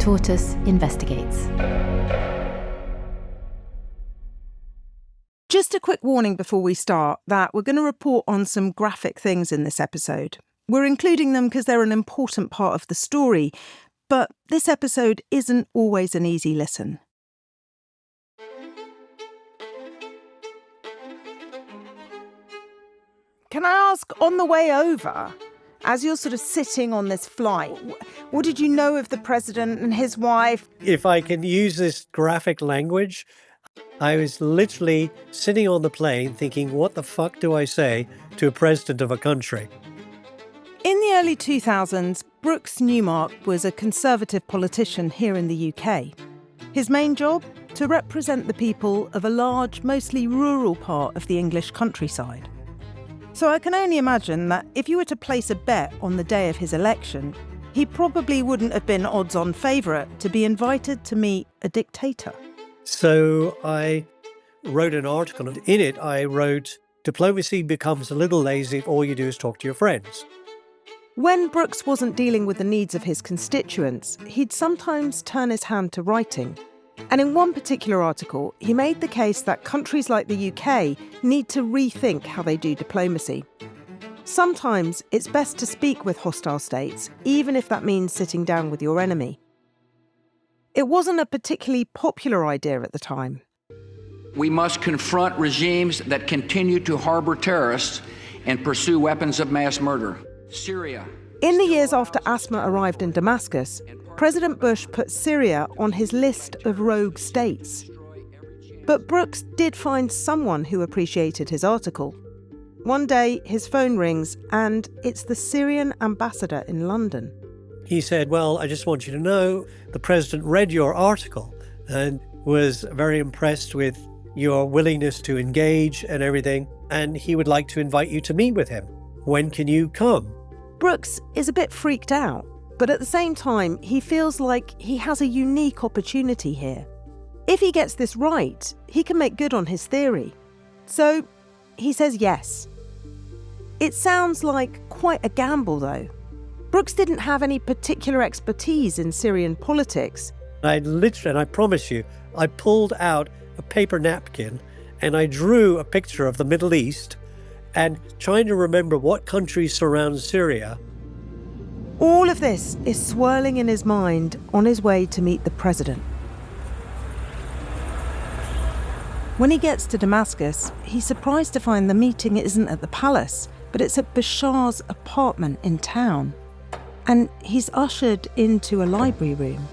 Tortoise investigates. Just a quick warning before we start that we're going to report on some graphic things in this episode. We're including them because they're an important part of the story, but this episode isn't always an easy listen. Can I ask, on the way over, as you're sort of sitting on this flight, what did you know of the president and his wife? If I can use this graphic language, I was literally sitting on the plane thinking, what the fuck do I say to a president of a country? In the early 2000s, Brooks Newmark was a Conservative politician here in the UK. His main job? To represent the people of a large, mostly rural part of the English countryside. So I can only imagine that if you were to place a bet on the day of his election, he probably wouldn't have been odds-on favourite to be invited to meet a dictator. So I wrote an article, and in it I wrote, diplomacy becomes a little lazy if all you do is talk to your friends. When Brooks wasn't dealing with the needs of his constituents, he'd sometimes turn his hand to writing. And in one particular article, he made the case that countries like the UK need to rethink how they do diplomacy. Sometimes it's best to speak with hostile states, even if that means sitting down with your enemy. It wasn't a particularly popular idea at the time. We must confront regimes that continue to harbor terrorists and pursue weapons of mass murder. Syria. In the years after Asma arrived in Damascus, President Bush put Syria on his list of rogue states. But Brooks did find someone who appreciated his article. One day, his phone rings, and it's the Syrian ambassador in London. He said, well, I just want you to know, the president read your article and was very impressed with your willingness to engage and everything, and he would like to invite you to meet with him. When can you come? Brooks is a bit freaked out, but at the same time, he feels like he has a unique opportunity here. If he gets this right, he can make good on his theory. So he says yes. It sounds like quite a gamble, though. Brooks didn't have any particular expertise in Syrian politics. And I promise you, I pulled out a paper napkin and I drew a picture of the Middle East and trying to remember what countries surround Syria. All of this is swirling in his mind on his way to meet the president. When he gets to Damascus, he's surprised to find the meeting isn't at the palace, but it's at Bashar's apartment in town. And he's ushered into a library room.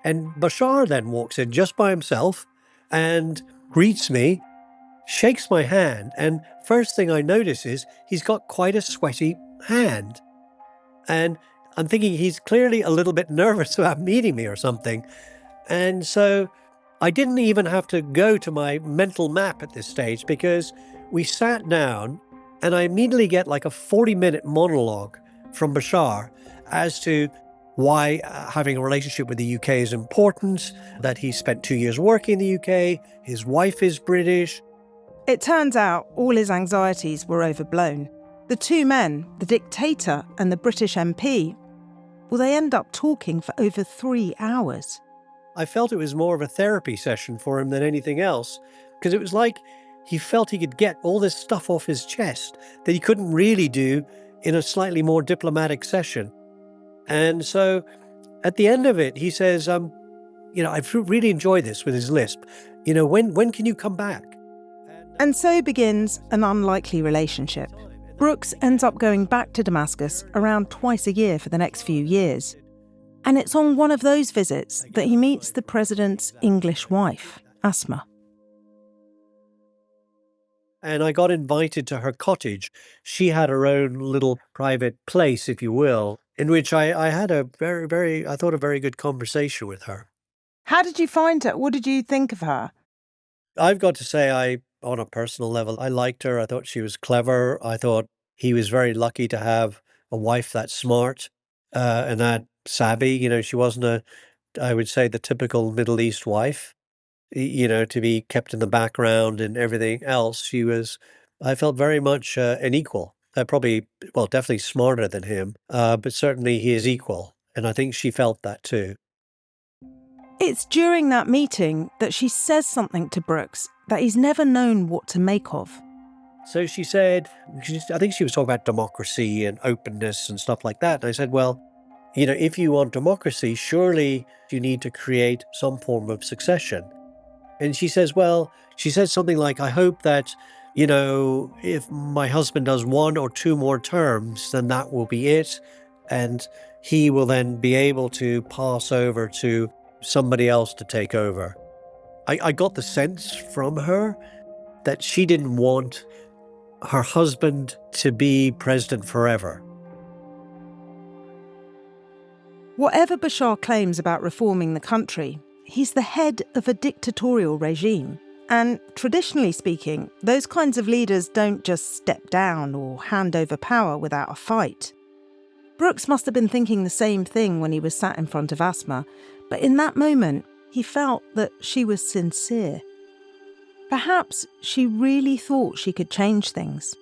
And Bashar then walks in just by himself and greets me, shakes my hand, and first thing I notice is he's got quite a sweaty hand. And I'm thinking he's clearly a little bit nervous about meeting me or something. And so I didn't even have to go to my mental map at this stage because we sat down and I immediately get like a 40-minute monologue from Bashar as to why having a relationship with the UK is important, that he spent 2 years working in the UK, his wife is British. It turns out all his anxieties were overblown. The two men, the dictator and the British MP, well, they end up talking for over 3 hours. I felt it was more of a therapy session for him than anything else, because it was like he felt he could get all this stuff off his chest that he couldn't really do in a slightly more diplomatic session. And so at the end of it, he says, I've really enjoyed this with his lisp. When can you come back? And so begins an unlikely relationship. Brooks ends up going back to Damascus around twice a year for the next few years. And it's on one of those visits that he meets the president's English wife, Asma. And I got invited to her cottage. She had her own little private place, if you will, in which I had a very good conversation with her. How did you find her? What did you think of her? I've got to say, on a personal level, I liked her. I thought she was clever. I thought he was very lucky to have a wife that smart and that savvy. She wasn't I would say, the typical Middle East wife, to be kept in the background and everything else. I felt very much an equal. probably, well, definitely smarter than him, but certainly he is equal. And I think she felt that too. It's during that meeting that she says something to Brooks that he's never known what to make of. So she said, I think she was talking about democracy and openness and stuff like that. And I said, well, if you want democracy, surely you need to create some form of succession. And she says, she said something like, I hope that, if my husband does 1 or 2 more terms, then that will be it. And he will then be able to pass over to somebody else to take over. I got the sense from her that she didn't want her husband to be president forever. Whatever Bashar claims about reforming the country, he's the head of a dictatorial regime. And traditionally speaking, those kinds of leaders don't just step down or hand over power without a fight. Brooks must have been thinking the same thing when he was sat in front of Asma, but in that moment, he felt that she was sincere. Perhaps she really thought she could change things.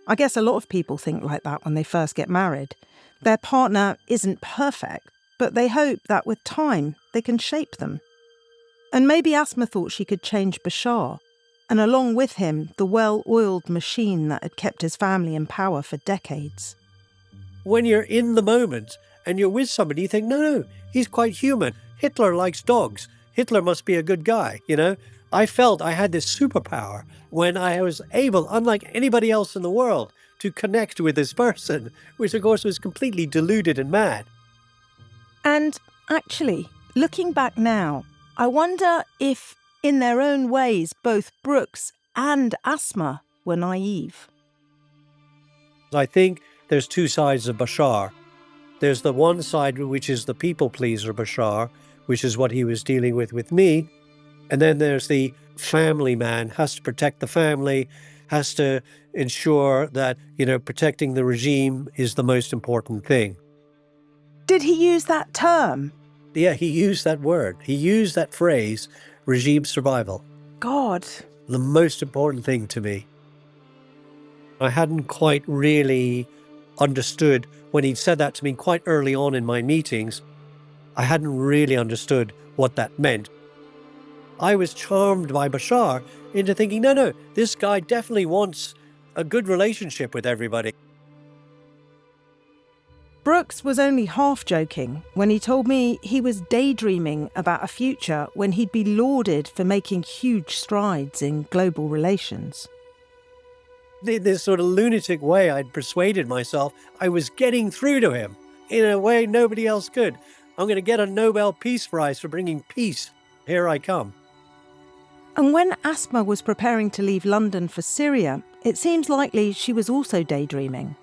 I guess a lot of people think like that when they first get married. Their partner isn't perfect, but they hope that with time they can shape them. And maybe Asma thought she could change Bashar, and along with him, the well-oiled machine that had kept his family in power for decades. When you're in the moment and you're with somebody, you think, no, he's quite human. Hitler likes dogs. Hitler must be a good guy, I felt I had this superpower when I was able, unlike anybody else in the world, to connect with this person, which of course was completely deluded and mad. And actually, looking back now, I wonder if, in their own ways, both Brooks and Asma were naive. I think there's 2 sides of Bashar. There's the one side, which is the people pleaser Bashar, which is what he was dealing with me. And then there's the family man, has to protect the family, has to ensure that, protecting the regime is the most important thing. Did he use that term? Yeah, he used that word. He used that phrase, regime survival. God. The most important thing to me. I hadn't quite really understood when he'd said that to me quite early on in my meetings. I hadn't really understood what that meant. I was charmed by Bashar into thinking, no, this guy definitely wants a good relationship with everybody. Brooks was only half joking when he told me he was daydreaming about a future when he'd be lauded for making huge strides in global relations. In this sort of lunatic way, I'd persuaded myself I was getting through to him in a way nobody else could. I'm going to get a Nobel Peace Prize for bringing peace. Here I come. And when Asma was preparing to leave London for Syria, it seems likely she was also daydreaming,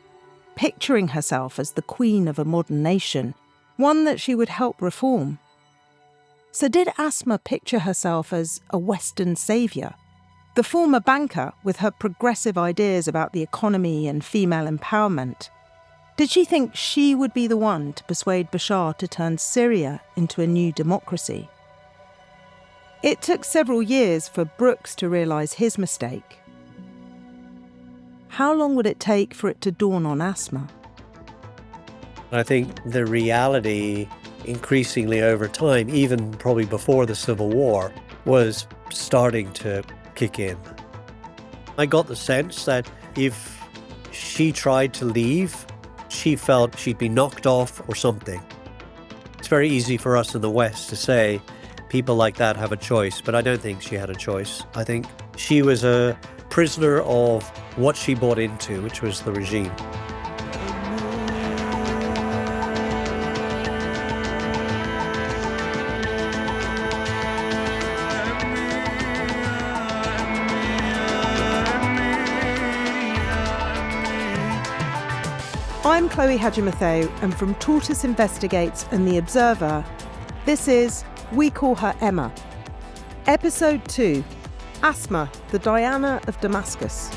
picturing herself as the queen of a modern nation, one that she would help reform. So did Asma picture herself as a Western saviour? The former banker, with her progressive ideas about the economy and female empowerment, did she think she would be the one to persuade Bashar to turn Syria into a new democracy? It took several years for Brooks to realise his mistake. How long would it take for it to dawn on Asma? I think the reality, increasingly over time, even probably before the Civil War, was starting to kick in. I got the sense that if she tried to leave, she felt she'd be knocked off or something. It's very easy for us in the West to say people like that have a choice, but I don't think she had a choice. I think she was a prisoner of what she bought into, which was the regime. I'm Chloe Hadjimatheou, and from Tortoise Investigates and The Observer, this is We Call Her Emma. Episode 2, Asma, the Diana of Damascus.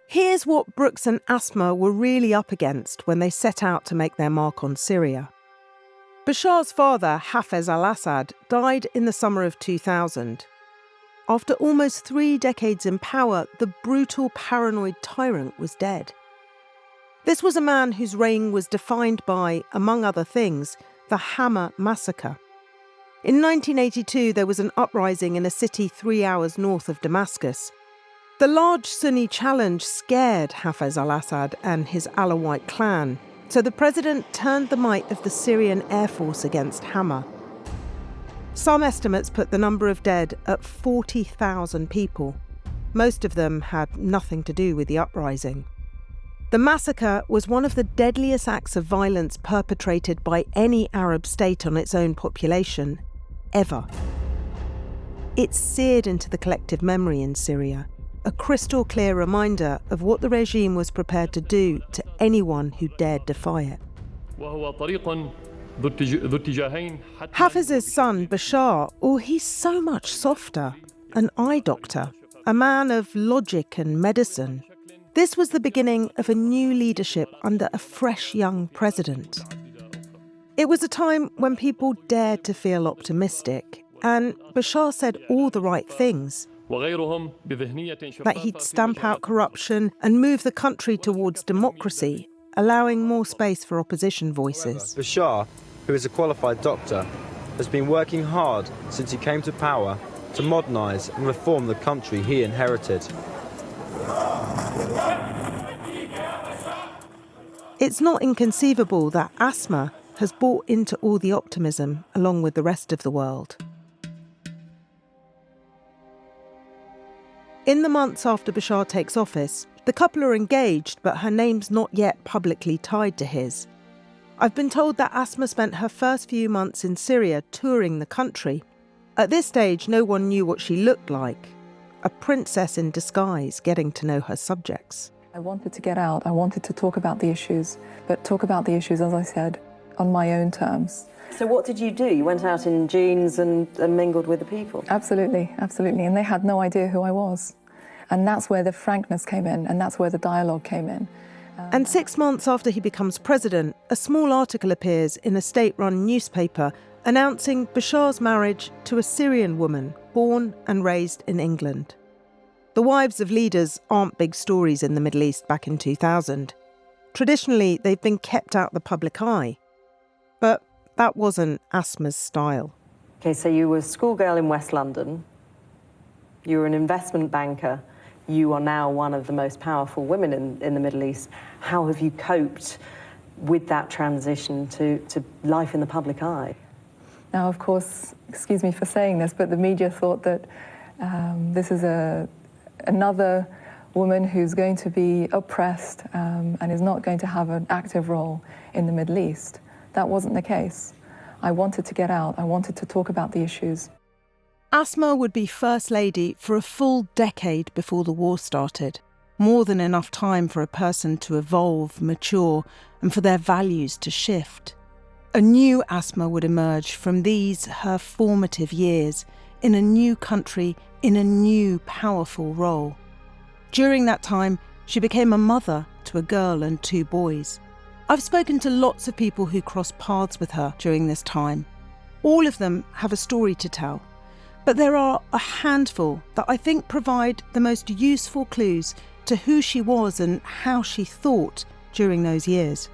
Here's is what Brooks and Asma were really up against when they set out to make their mark on Syria. Bashar's father, Hafez al-Assad, died in the summer of 2000. After almost 3 decades in power, the brutal, paranoid tyrant was dead. This was a man whose reign was defined by, among other things, the Hama massacre. In 1982, there was an uprising in a city 3 hours north of Damascus. The large Sunni challenge scared Hafez al-Assad and his Alawite clan, so the president turned the might of the Syrian Air Force against Hama. Some estimates put the number of dead at 40,000 people. Most of them had nothing to do with the uprising. The massacre was one of the deadliest acts of violence perpetrated by any Arab state on its own population, ever. It's seared into the collective memory in Syria, a crystal clear reminder of what the regime was prepared to do to anyone who dared defy it. Hafez's son, Bashar, he's so much softer, an eye doctor, a man of logic and medicine. This was the beginning of a new leadership under a fresh young president. It was a time when people dared to feel optimistic, and Bashar said all the right things. That he'd stamp out corruption and move the country towards democracy, allowing more space for opposition voices. Bashar, who is a qualified doctor, has been working hard since he came to power to modernise and reform the country he inherited. It's not inconceivable that Asma has bought into all the optimism along with the rest of the world. In the months after Bashar takes office, the couple are engaged, but her name's not yet publicly tied to his. I've been told that Asma spent her first few months in Syria touring the country. At this stage, no one knew what she looked like. A princess in disguise, getting to know her subjects. I wanted to get out. I wanted to talk about the issues, but talk about the issues, as I said, on my own terms. So what did you do? You went out in jeans and mingled with the people? Absolutely, absolutely. And they had no idea who I was. And that's where the frankness came in, and that's where the dialogue came in. And 6 months after he becomes president, a small article appears in a state-run newspaper announcing Bashar's marriage to a Syrian woman born and raised in England. The wives of leaders aren't big stories in the Middle East back in 2000. Traditionally, they've been kept out the public eye. But that wasn't Asma's style. OK, so you were a schoolgirl in West London. You were an investment banker. You are now one of the most powerful women in the Middle East. How have you coped with that transition to life in the public eye? Now, of course, excuse me for saying this, but the media thought that this is another woman who's going to be oppressed and is not going to have an active role in the Middle East. That wasn't the case. I wanted to get out. I wanted to talk about the issues. Asma would be First Lady for a full decade before the war started. More than enough time for a person to evolve, mature, and for their values to shift. A new Asma would emerge from these, her formative years, in a new country, in a new powerful role. During that time, she became a mother to a girl and 2 boys. I've spoken to lots of people who crossed paths with her during this time. All of them have a story to tell. But there are a handful that I think provide the most useful clues to who she was and how she thought during those years.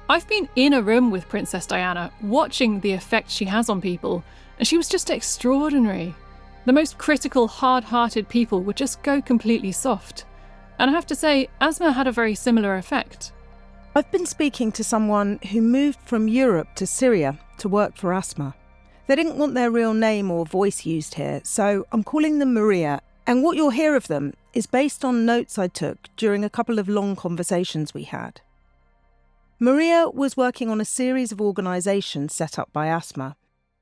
I've been in a room with Princess Diana, watching the effect she has on people, and she was just extraordinary. The most critical, hard-hearted people would just go completely soft. And I have to say, Asma had a very similar effect. I've been speaking to someone who moved from Europe to Syria to work for Asma. They didn't want their real name or voice used here, so I'm calling them Maria, and what you'll hear of them is based on notes I took during a couple of long conversations we had. Maria was working on a series of organisations set up by Asma.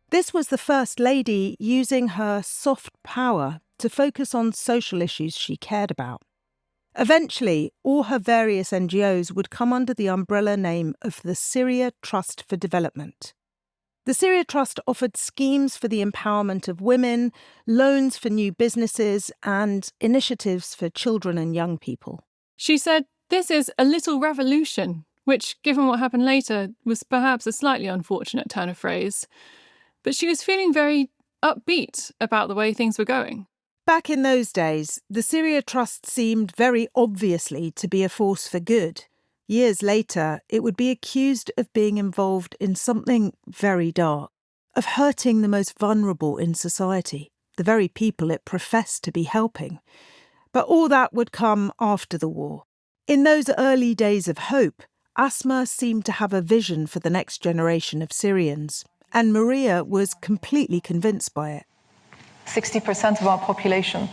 This was the First Lady using her soft power to focus on social issues she cared about. Eventually, all her various NGOs would come under the umbrella name of the Syria Trust for Development. The Syria Trust offered schemes for the empowerment of women, loans for new businesses, and initiatives for children and young people. She said, "This is a little revolution," which, given what happened later, was perhaps a slightly unfortunate turn of phrase. But she was feeling very upbeat about the way things were going. Back in those days, the Syria Trust seemed very obviously to be a force for good. Years later, it would be accused of being involved in something very dark, of hurting the most vulnerable in society, the very people it professed to be helping. But all that would come after the war. In those early days of hope, Asma seemed to have a vision for the next generation of Syrians, and Maria was completely convinced by it. 60% of our population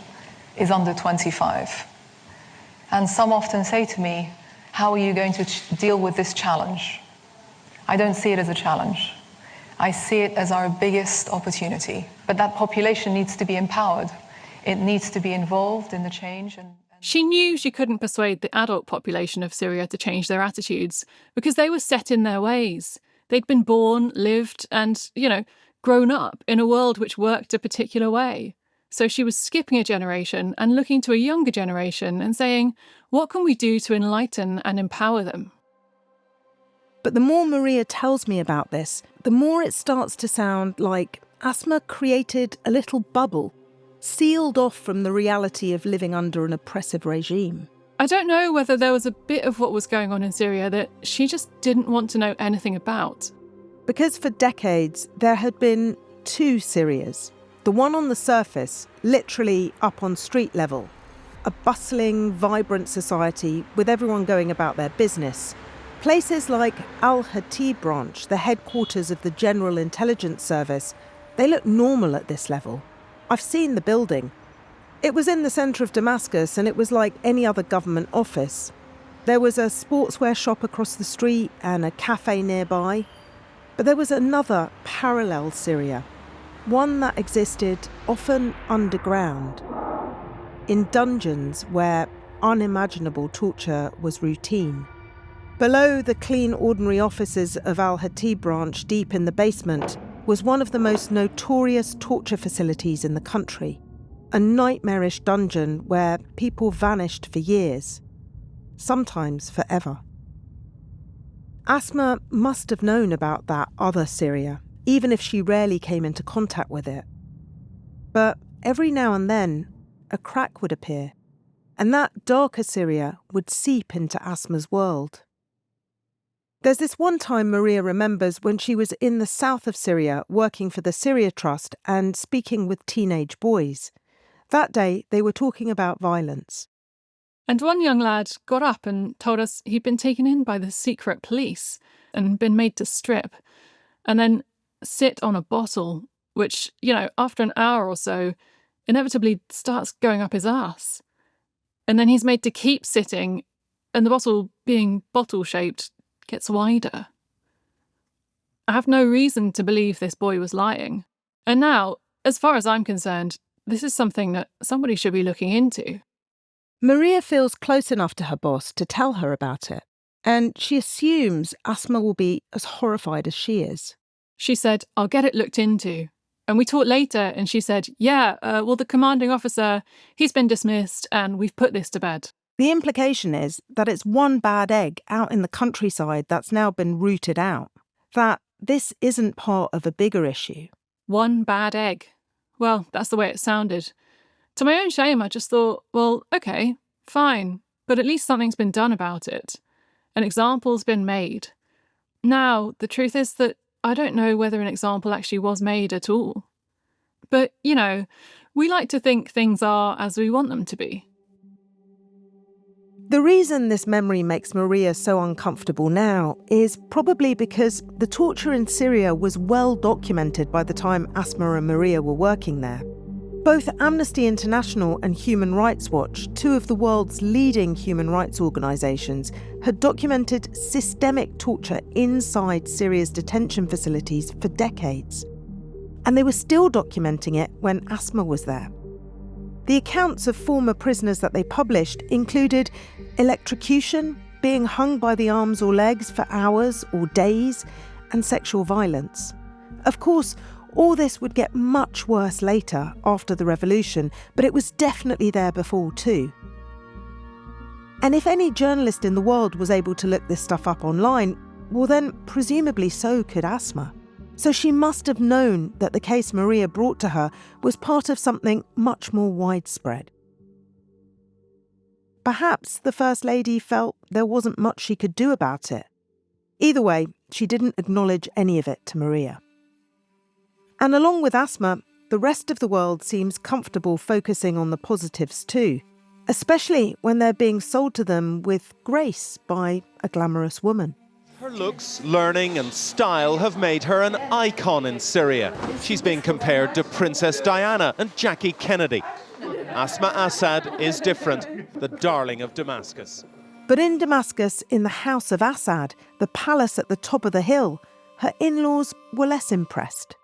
is under 25. And some often say to me, how are you going to deal with this challenge? I don't see it as a challenge. I see it as our biggest opportunity. But that population needs to be empowered. It needs to be involved in the change. She knew she couldn't persuade the adult population of Syria to change their attitudes because they were set in their ways. They'd been born, lived, and, grown up in a world which worked a particular way. So she was skipping a generation and looking to a younger generation and saying, what can we do to enlighten and empower them? But the more Maria tells me about this, the more it starts to sound like Asma created a little bubble, sealed off from the reality of living under an oppressive regime. I don't know whether there was a bit of what was going on in Syria that she just didn't want to know anything about. Because for decades, there had been two Syrias. The one on the surface, literally up on street level. A bustling, vibrant society with everyone going about their business. Places like Al-Hadjimatheou branch, the headquarters of the General Intelligence Service, they look normal at this level. I've seen the building. It was in the centre of Damascus and it was like any other government office. There was a sportswear shop across the street and a cafe nearby. But there was another parallel Syria, one that existed often underground, in dungeons where unimaginable torture was routine. Below the clean, ordinary offices of Al-Hadjimatheou branch, deep in the basement, was one of the most notorious torture facilities in the country, a nightmarish dungeon where people vanished for years, sometimes forever. Asma must have known about that other Syria, even if she rarely came into contact with it. But every now and then, a crack would appear, and that darker Syria would seep into Asma's world. There's this one time Maria remembers when she was in the south of Syria working for the Syria Trust and speaking with teenage boys. That day, they were talking about violence. And one young lad got up and told us he'd been taken in by the secret police and been made to strip and then sit on a bottle, which, after an hour or so, inevitably starts going up his arse. And then he's made to keep sitting, and the bottle, being bottle-shaped, gets wider. I have no reason to believe this boy was lying. And now, as far as I'm concerned, this is something that somebody should be looking into. Maria feels close enough to her boss to tell her about it, and she assumes Asma will be as horrified as she is. She said, I'll get it looked into. And we talked later, and she said, the commanding officer, he's been dismissed, and we've put this to bed. The implication is that it's one bad egg out in the countryside that's now been rooted out, that this isn't part of a bigger issue. One bad egg. Well, that's the way it sounded. To my own shame, I just thought, well, okay, fine, but at least something's been done about it. An example's been made. Now, the truth is that I don't know whether an example actually was made at all. But, we like to think things are as we want them to be. The reason this memory makes Maria so uncomfortable now is probably because the torture in Syria was well documented by the time Asma and Maria were working there. Both Amnesty International and Human Rights Watch, two of the world's leading human rights organisations, had documented systemic torture inside Syria's detention facilities for decades. And they were still documenting it when Asma was there. The accounts of former prisoners that they published included electrocution, being hung by the arms or legs for hours or days, and sexual violence. Of course, all this would get much worse later, after the revolution, but it was definitely there before too. And if any journalist in the world was able to look this stuff up online, well then presumably so could Asma. So she must have known that the case Maria brought to her was part of something much more widespread. Perhaps the First Lady felt there wasn't much she could do about it. Either way, she didn't acknowledge any of it to Maria. And along with Asma, the rest of the world seems comfortable focusing on the positives too, especially when they're being sold to them with grace by a glamorous woman. Her looks, learning and style have made her an icon in Syria. She's being compared to Princess Diana and Jackie Kennedy. Asma Assad is different, the darling of Damascus. But in Damascus, in the house of Assad, the palace at the top of the hill, her in-laws were less impressed.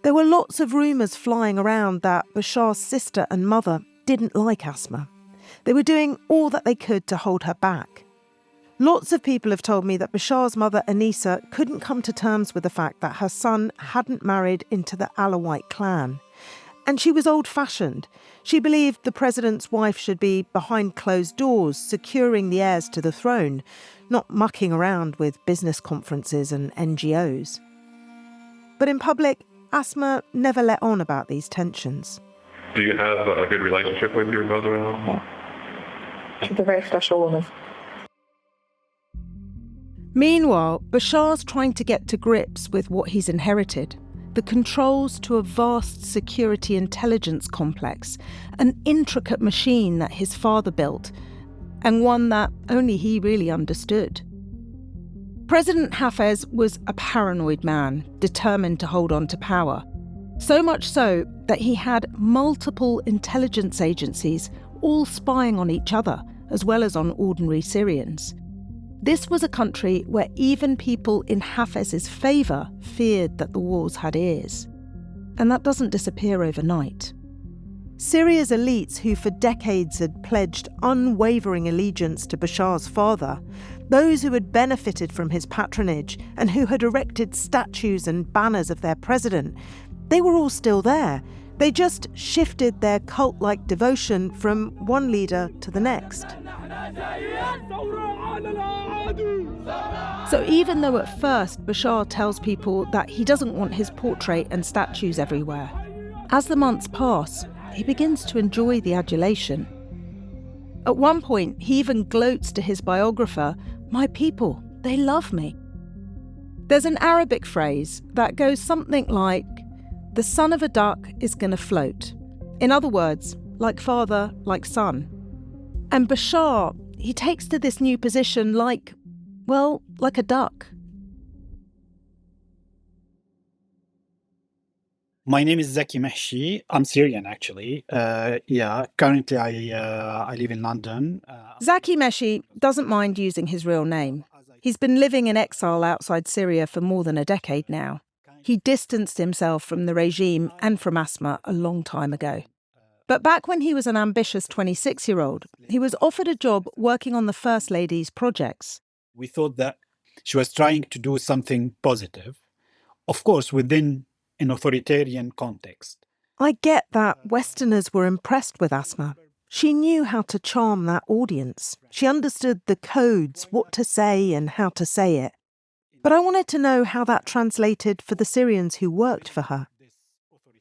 There were lots of rumours flying around that Bashar's sister and mother didn't like Asma. They were doing all that they could to hold her back. Lots of people have told me that Bashar's mother, Anisa, couldn't come to terms with the fact that her son hadn't married into the Alawite clan. And she was old-fashioned. She believed the president's wife should be behind closed doors, securing the heirs to the throne, not mucking around with business conferences and NGOs. But in public, Asma never let on about these tensions. Do you have a good relationship with your mother-in-law? She's a very special woman. Meanwhile, Bashar's trying to get to grips with what he's inherited. The controls to a vast security intelligence complex, an intricate machine that his father built, and one that only he really understood. President Hafez was a paranoid man, determined to hold on to power. So much so that he had multiple intelligence agencies all spying on each other, as well as on ordinary Syrians. This was a country where even people in Hafez's favour feared that the walls had ears. And that doesn't disappear overnight. Syria's elites, who for decades had pledged unwavering allegiance to Bashar's father, those who had benefited from his patronage and who had erected statues and banners of their president, they were all still there. They just shifted their cult-like devotion from one leader to the next. So even though at first Bashar tells people that he doesn't want his portrait and statues everywhere, as the months pass, he begins to enjoy the adulation. At one point, he even gloats to his biographer, "My people, they love me." There's an Arabic phrase that goes something like, "The son of a duck is going to float." In other words, like father, like son. And Bashar, he takes to this new position like a duck. My name is Hadjimatheou. I'm Syrian, actually. Currently I live in London. Hadjimatheou doesn't mind using his real name. He's been living in exile outside Syria for more than a decade now. He distanced himself from the regime and from Asma a long time ago. But back when he was an ambitious 26-year-old, he was offered a job working on the First Lady's projects. We thought that she was trying to do something positive, of course, within an authoritarian context. I get that Westerners were impressed with Asma. She knew how to charm that audience. She understood the codes, what to say and how to say it. But I wanted to know how that translated for the Syrians who worked for her.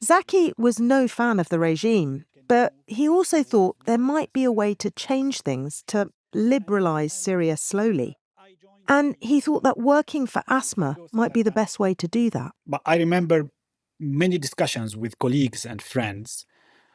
Zaki was no fan of the regime, but he also thought there might be a way to change things, to liberalise Syria slowly. And he thought that working for Asma might be the best way to do that. But I remember many discussions with colleagues and friends.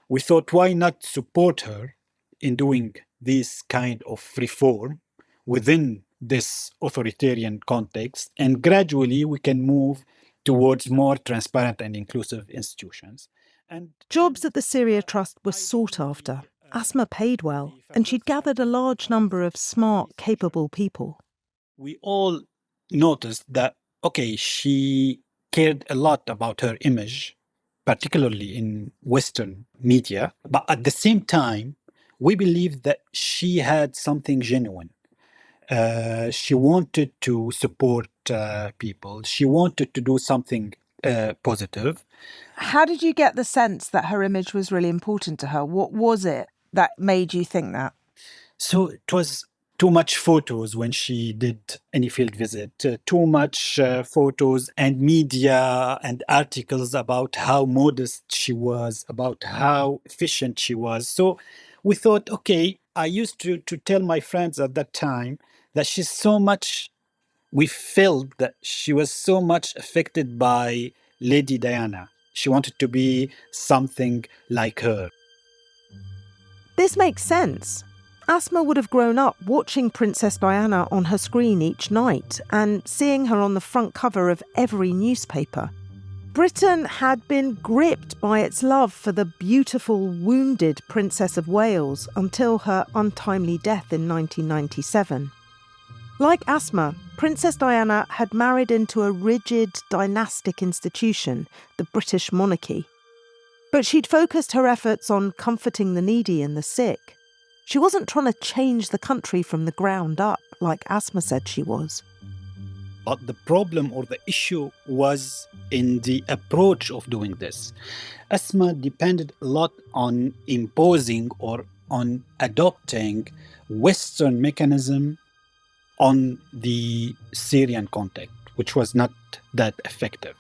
We thought, why not support her in doing this kind of reform within this authoritarian context, and gradually we can move towards more transparent and inclusive institutions. And jobs at the Syria Trust were sought after. Asma paid well, and she'd gathered a large number of smart, capable people. We all noticed that, she cared a lot about her image, particularly in Western media, but at the same time, we believed that she had something genuine. She wanted to support people. She wanted to do something positive. How did you get the sense that her image was really important to her? What was it that made you think that? So it was too much photos when she did any field visit, too much photos and media and articles about how modest she was, about how efficient she was. So we thought, okay, I used to tell my friends at that time that she's so much, we felt that she was so much affected by Lady Diana. She wanted to be something like her. This makes sense. Asma would have grown up watching Princess Diana on her screen each night and seeing her on the front cover of every newspaper. Britain had been gripped by its love for the beautiful, wounded Princess of Wales until her untimely death in 1997. Like Asma, Princess Diana had married into a rigid dynastic institution, the British monarchy. But she'd focused her efforts on comforting the needy and the sick. She wasn't trying to change the country from the ground up, like Asma said she was. But the problem or the issue was in the approach of doing this. Asma depended a lot on imposing or on adopting Western mechanism on the Syrian context, which was not that effective.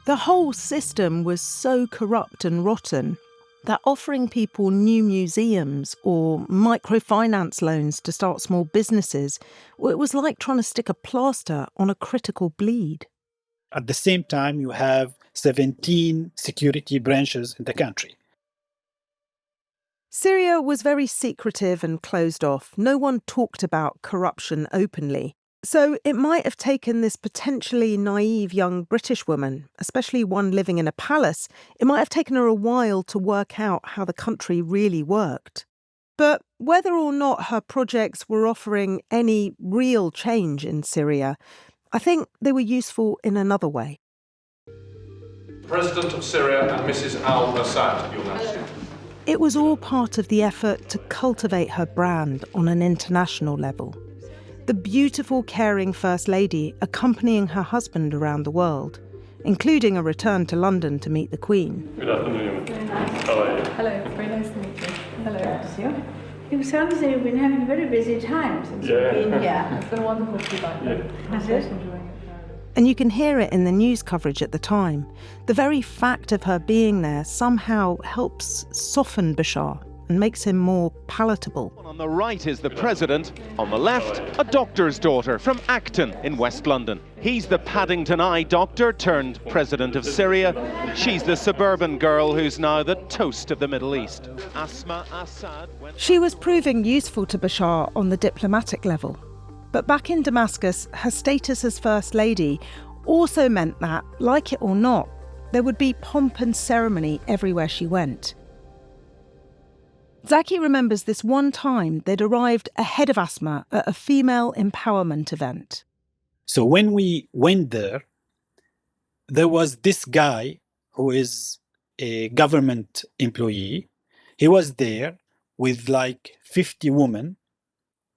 The whole system was so corrupt and rotten that offering people new museums or microfinance loans to start small businesses, it was like trying to stick a plaster on a critical bleed. At the same time, you have 17 security branches in the country. Syria was very secretive and closed off. No one talked about corruption openly. So it might have taken this potentially naive young British woman, especially one living in a palace, it might have taken her a while to work out how the country really worked. But whether or not her projects were offering any real change in Syria, I think they were useful in another way. President of Syria and Mrs. al-Assad, Your Majesty. It was all part of the effort to cultivate her brand on an international level. The beautiful, caring First Lady accompanying her husband around the world, including a return to London to meet the Queen. Good afternoon. How are you? Hello, very nice to meet you. Hello. You sound as though you've been having a very busy time since you've been here. It's been wonderful to be back here. Has it? And you can hear it in the news coverage at the time. The very fact of her being there somehow helps soften Bashar and makes him more palatable. On the right is the president, on the left, a doctor's daughter from Acton in West London. He's the Paddington eye doctor turned president of Syria. She's the suburban girl who's now the toast of the Middle East. Asma Assad. She was proving useful to Bashar on the diplomatic level. But back in Damascus, her status as First Lady also meant that, like it or not, there would be pomp and ceremony everywhere she went. Zaki remembers this one time they'd arrived ahead of Asma at a female empowerment event. So when we went there, there was this guy who is a government employee. He was there with like 50 women,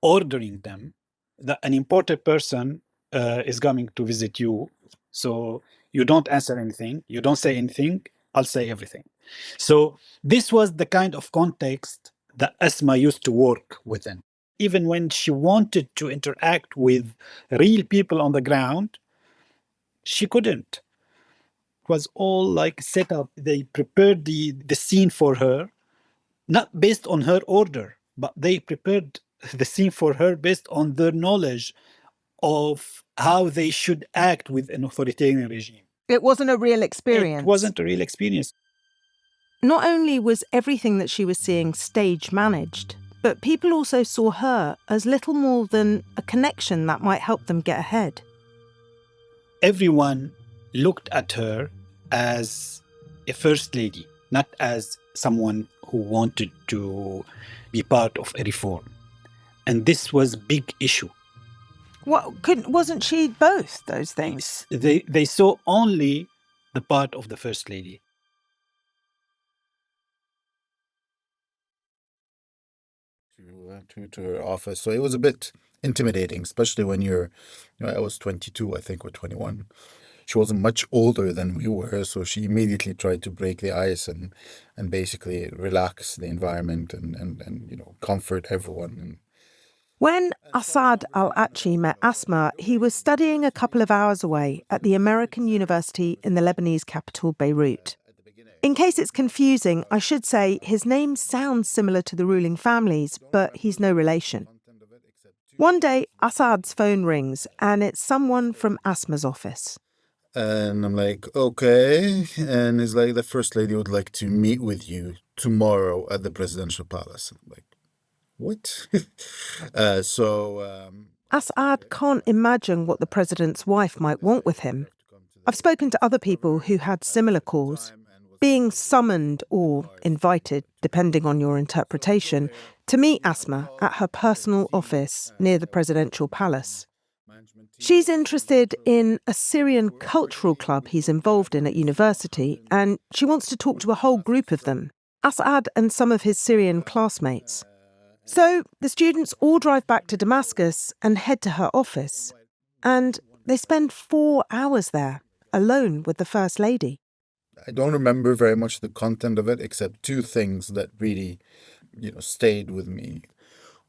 ordering them that an important person is coming to visit you. So you don't answer anything, you don't say anything, I'll say everything. So this was the kind of context that Asma used to work within. Even when she wanted to interact with real people on the ground, she couldn't. It was all like set up. They prepared the scene for her, not based on her order, but they prepared the scene for her based on their knowledge of how they should act with an authoritarian regime. It wasn't a real experience. It wasn't a real experience. Not only was everything that she was seeing stage managed, but people also saw her as little more than a connection that might help them get ahead. Everyone looked at her as a first lady, not as someone who wanted to be part of a reform. And this was a big issue. Wasn't she both those things? They saw only the part of the first lady. To her office. So it was a bit intimidating, especially when I was 22, I think, or 21. She wasn't much older than we were, so she immediately tried to break the ice and basically relax the environment and comfort everyone. And When Assad al-Achi met Asma, he was studying a couple of hours away at the American University in the Lebanese capital, Beirut. In case it's confusing, I should say his name sounds similar to the ruling families, but he's no relation. One day, Assad's phone rings, and it's someone from Asma's office. And I'm like, okay. And he's like, the First Lady would like to meet with you tomorrow at the presidential palace. I'm like, what? Assad can't imagine what the president's wife might want with him. I've spoken to other people who had similar calls, being summoned or invited, depending on your interpretation, to meet Asma at her personal office near the presidential palace. She's interested in a Syrian cultural club he's involved in at university, and she wants to talk to a whole group of them, Assad and some of his Syrian classmates. So the students all drive back to Damascus and head to her office. And they spend 4 hours there, alone with the First Lady. I don't remember very much the content of it, except two things that really, stayed with me.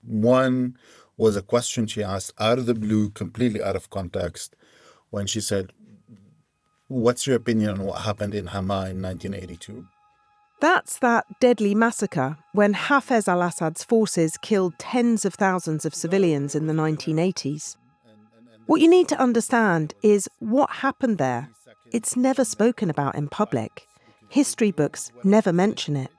One was a question she asked out of the blue, completely out of context, when she said, "What's your opinion on what happened in Hama in 1982? That's that deadly massacre when Hafez al-Assad's forces killed tens of thousands of civilians in the 1980s. What you need to understand is what happened there. It's never spoken about in public. History books never mention it.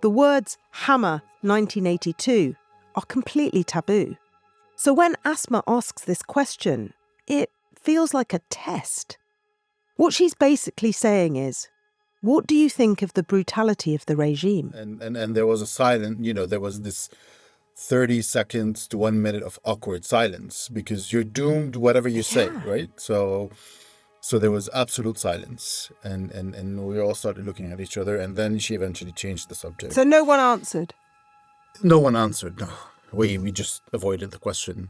The words Hama 1982 are completely taboo. So when Asma asks this question, it feels like a test. What she's basically saying is, what do you think of the brutality of the regime? And there was a silence, there was this 30 seconds to 1 minute of awkward silence because you're doomed whatever you say, right? So there was absolute silence and we all started looking at each other, and then she eventually changed the subject. So no one answered? No one answered, no. We just avoided the question.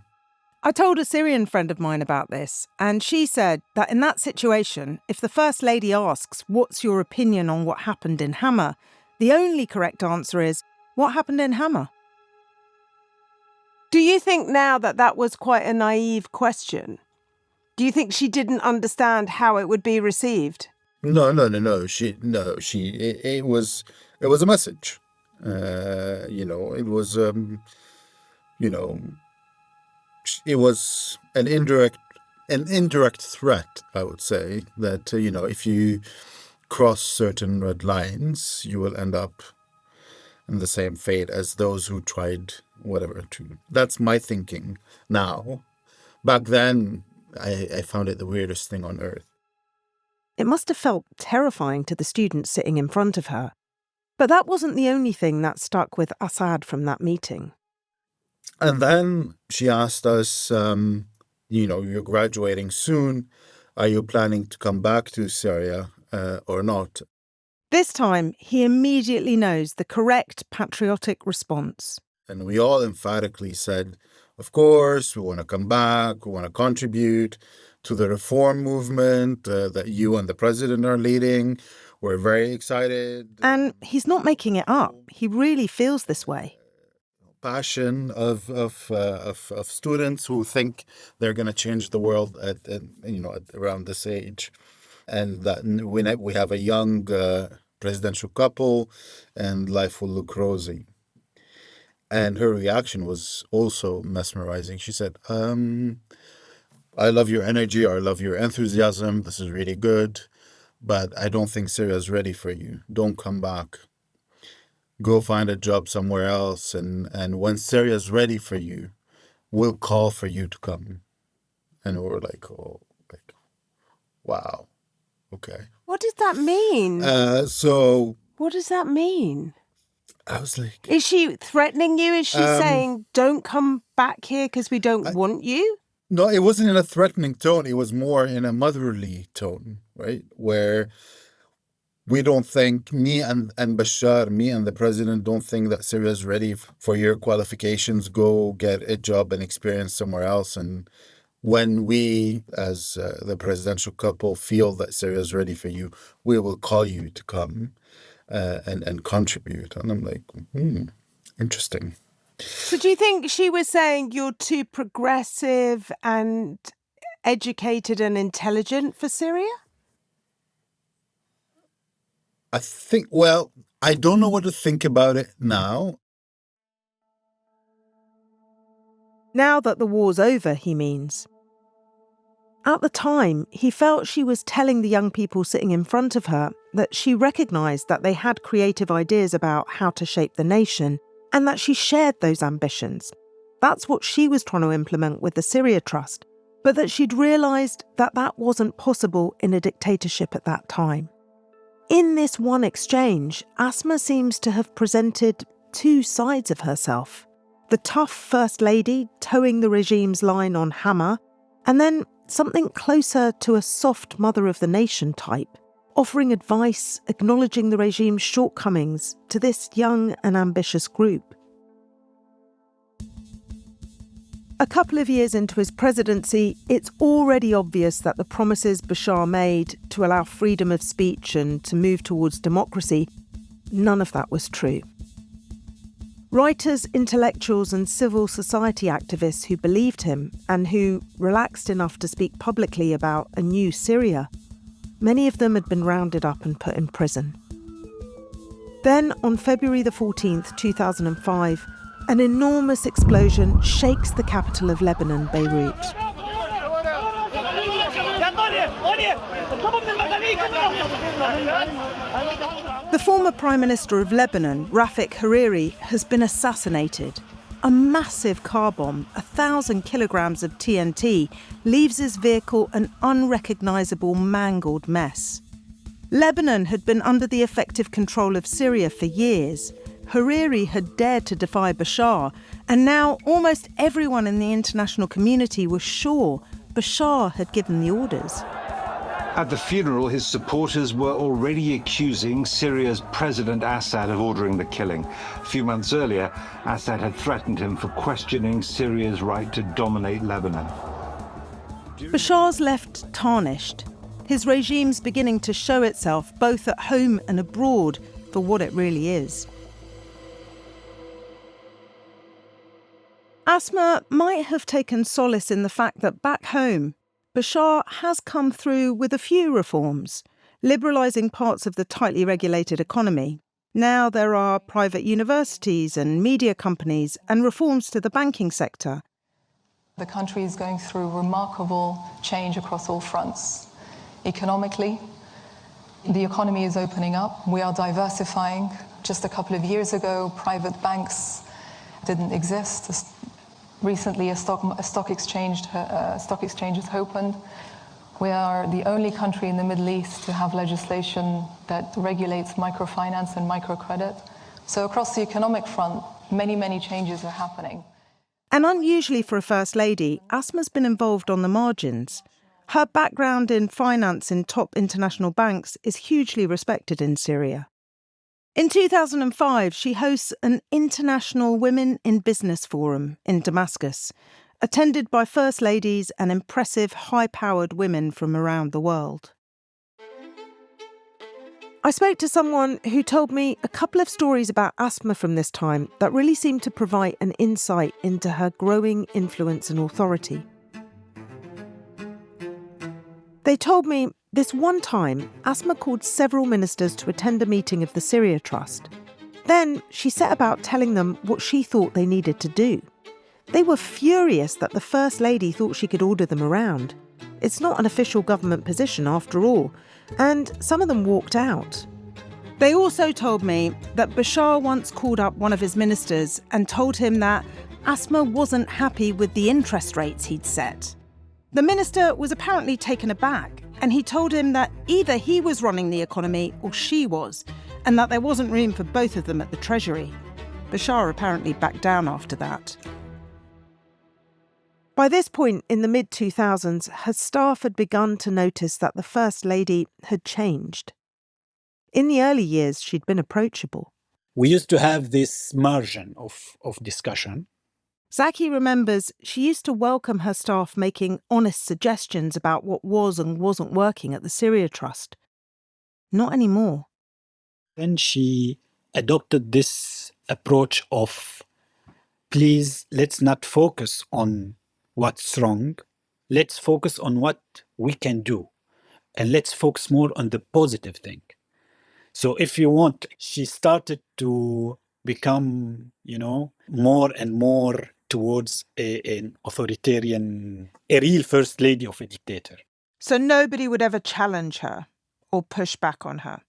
I told a Syrian friend of mine about this, and she said that in that situation, if the First Lady asks, what's your opinion on what happened in Hama, the only correct answer is, what happened in Hama? Do you think now that that was quite a naive question? Do you think she didn't understand how it would be received? No. It was a message. It was, it was an indirect threat, I would say, that, if you cross certain red lines, you will end up in the same fate as those who tried whatever to. That's my thinking now. Back then, I found it the weirdest thing on earth. It must have felt terrifying to the students sitting in front of her. But that wasn't the only thing that stuck with Assad from that meeting. And then she asked us, you're graduating soon. Are you planning to come back to Syria or not? This time, he immediately knows the correct patriotic response. And we all emphatically said, of course, we want to come back. We want to contribute to the reform movement that you and the president are leading. We're very excited. And he's not making it up. He really feels this way. Passion of students who think they're going to change the world at around this age, and that we have a young presidential couple, and life will look rosy. And her reaction was also mesmerizing. She said, "I love your energy. I love your enthusiasm. This is really good, but I don't think Syria is ready for you. Don't come back. Go find a job somewhere else, and when Syria is ready for you, we'll call for you to come." And we were like, wow, okay. What does that mean? What does that mean? I was like... Is she threatening you? Is she saying, don't come back here because we don't want you? No, it wasn't in a threatening tone. It was more in a motherly tone, right? Where... we don't think, me and Bashar, me and the president don't think that Syria is ready for your qualifications. Go get a job and experience somewhere else. And when we, as the presidential couple, feel that Syria is ready for you, we will call you to come and contribute. And I'm like, interesting. So do you think she was saying you're too progressive and educated and intelligent for Syria? I think, well, I don't know what to think about it now. Now that the war's over, he means. At the time, he felt she was telling the young people sitting in front of her that she recognised that they had creative ideas about how to shape the nation and that she shared those ambitions. That's what she was trying to implement with the Syria Trust, but that she'd realised that that wasn't possible in a dictatorship at that time. In this one exchange, Asma seems to have presented two sides of herself. The tough First Lady towing the regime's line on hammer, and then something closer to a soft mother of the nation type, offering advice, acknowledging the regime's shortcomings to this young and ambitious group. A couple of years into his presidency, it's already obvious that the promises Bashar made to allow freedom of speech and to move towards democracy, none of that was true. Writers, intellectuals and civil society activists who believed him and who relaxed enough to speak publicly about a new Syria, many of them had been rounded up and put in prison. Then, on February the 14th, 2005, an enormous explosion shakes the capital of Lebanon, Beirut. The former Prime Minister of Lebanon, Rafik Hariri, has been assassinated. A massive car bomb, 1,000 kilograms of TNT, leaves his vehicle an unrecognisable, mangled mess. Lebanon had been under the effective control of Syria for years. Hariri had dared to defy Bashar, and now almost everyone in the international community was sure Bashar had given the orders. At the funeral, his supporters were already accusing Syria's President Assad of ordering the killing. A few months earlier, Assad had threatened him for questioning Syria's right to dominate Lebanon. Bashar's left tarnished. His regime's beginning to show itself both at home and abroad for what it really is. Asma might have taken solace in the fact that back home, Bashar has come through with a few reforms, liberalising parts of the tightly regulated economy. Now there are private universities and media companies and reforms to the banking sector. The country is going through remarkable change across all fronts. Economically, the economy is opening up. We are diversifying. Just a couple of years ago, private banks didn't exist. Recently, a stock exchange has opened. We are the only country in the Middle East to have legislation that regulates microfinance and microcredit. So across the economic front, many changes are happening. And unusually for a First Lady, Asma's been involved on the margins. Her background in finance in top international banks is hugely respected in Syria. In 2005, she hosts an International Women in Business Forum in Damascus, attended by First Ladies and impressive, high-powered women from around the world. I spoke to someone who told me a couple of stories about Asma from this time that really seemed to provide an insight into her growing influence and authority. They told me this one time, Asma called several ministers to attend a meeting of the Syria Trust. Then she set about telling them what she thought they needed to do. They were furious that the First Lady thought she could order them around. It's not an official government position after all, and some of them walked out. They also told me that Bashar once called up one of his ministers and told him that Asma wasn't happy with the interest rates he'd set. The minister was apparently taken aback, and he told him that either he was running the economy or she was, and that there wasn't room for both of them at the Treasury. Bashar apparently backed down after that. By this point in the mid-2000s, her staff had begun to notice that the First Lady had changed. In the early years, she'd been approachable. We used to have this margin of discussion. Zaki remembers she used to welcome her staff making honest suggestions about what was and wasn't working at the Syria Trust. Not anymore. Then she adopted this approach of please, let's not focus on what's wrong. Let's focus on what we can do. And let's focus more on the positive thing. So if you want, she started to become, more and more towards an authoritarian, a real first lady of a dictator. So nobody would ever challenge her or push back on her?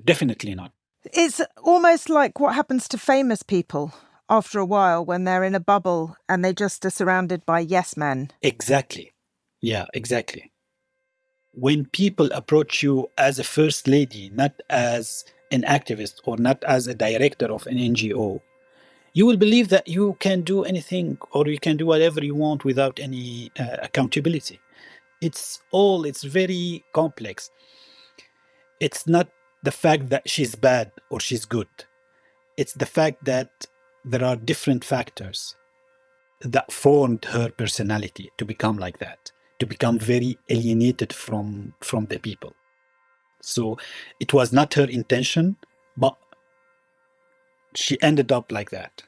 Definitely not. It's almost like what happens to famous people after a while when they're in a bubble and they just are surrounded by yes men. Exactly. Yeah, exactly. When people approach you as a first lady, not as an activist or not as a director of an NGO, you will believe that you can do anything or you can do whatever you want without any accountability. It's very complex. It's not the fact that she's bad or she's good. It's the fact that there are different factors that formed her personality to become like that, to become very alienated from the people. So it was not her intention, but she ended up like that.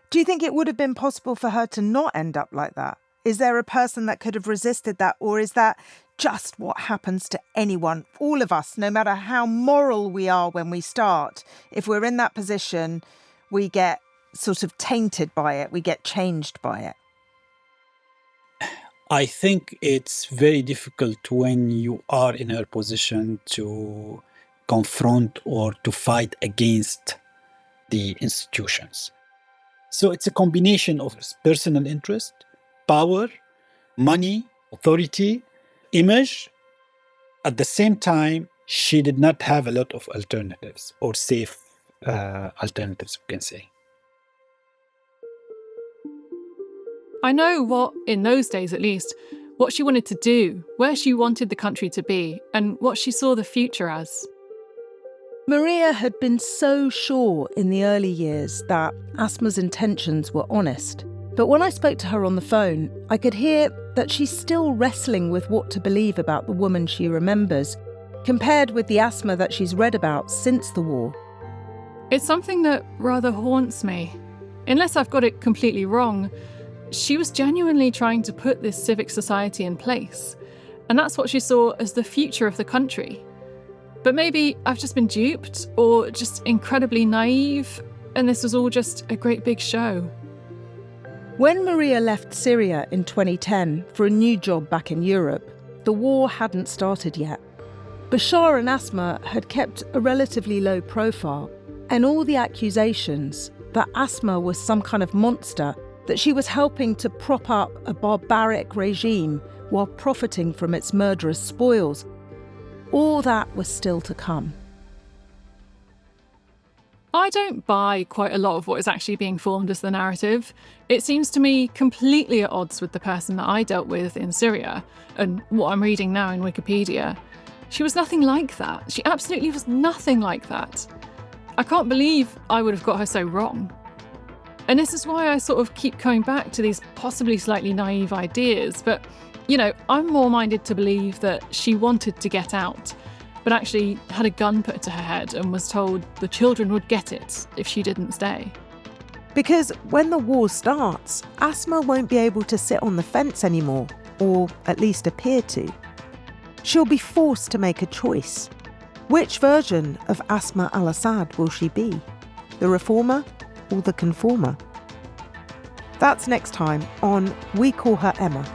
Do you think it would have been possible for her to not end up like that? Is there a person that could have resisted that? Or is that just what happens to anyone, all of us, no matter how moral we are when we start? If we're in that position, we get sort of tainted by it. We get changed by it. I think it's very difficult when you are in her position to confront or to fight against the institutions. So it's a combination of personal interest, power, money, authority, image. At the same time, she did not have a lot of alternatives or safe alternatives, we can say. I know what, in those days at least, what she wanted to do, where she wanted the country to be, and what she saw the future as. Maria had been so sure in the early years that Asma's intentions were honest. But when I spoke to her on the phone, I could hear that she's still wrestling with what to believe about the woman she remembers, compared with the Asma that she's read about since the war. It's something that rather haunts me. Unless I've got it completely wrong, she was genuinely trying to put this civic society in place. And that's what she saw as the future of the country. But maybe I've just been duped or just incredibly naive, and this was all just a great big show. When Maria left Syria in 2010 for a new job back in Europe, the war hadn't started yet. Bashar and Asma had kept a relatively low profile, and all the accusations that Asma was some kind of monster, that she was helping to prop up a barbaric regime while profiting from its murderous spoils, all that was still to come. I don't buy quite a lot of what is actually being formed as the narrative. It seems to me completely at odds with the person that I dealt with in Syria and what I'm reading now in Wikipedia. She was nothing like that. She absolutely was nothing like that. I can't believe I would have got her so wrong. And this is why I sort of keep coming back to these possibly slightly naive ideas. But, I'm more minded to believe that she wanted to get out, but actually had a gun put to her head and was told the children would get it if she didn't stay. Because when the war starts, Asma won't be able to sit on the fence anymore, or at least appear to. She'll be forced to make a choice. Which version of Asma al-Assad will she be? The reformer or the conformer? That's next time on We Call Her Emma.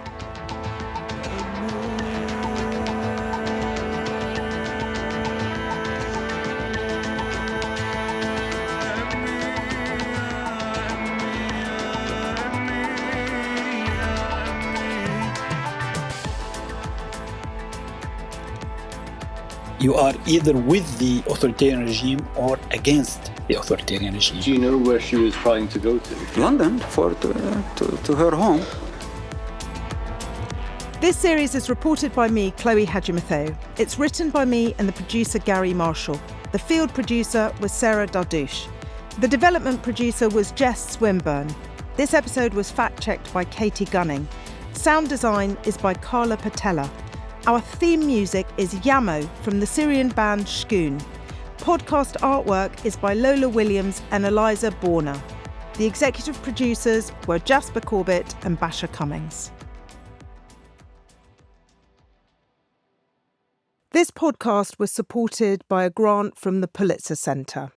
You are either with the authoritarian regime or against the authoritarian regime. Do you know where she was trying to go to? London, to her home. This series is reported by me, Chloe Hadjimatheou. It's written by me and the producer Gary Marshall. The field producer was Sarah Dardouche. The development producer was Jess Swinburne. This episode was fact-checked by Katie Gunning. Sound design is by Karla Patella. Our theme music is Yamo from the Syrian band Shkoon. Podcast artwork is by Lola Williams and Eliza Bourner. The executive producers were Jasper Corbett and Basha Cummings. This podcast was supported by a grant from the Pulitzer Centre.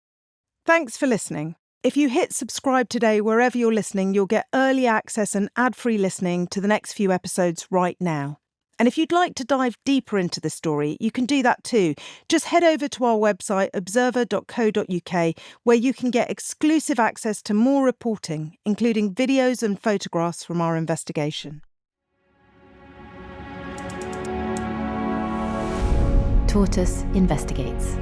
Thanks for listening. If you hit subscribe today wherever you're listening, you'll get early access and ad-free listening to the next few episodes right now. And if you'd like to dive deeper into the story, you can do that too. Just head over to our website, observer.co.uk, where you can get exclusive access to more reporting, including videos and photographs from our investigation. Tortoise investigates.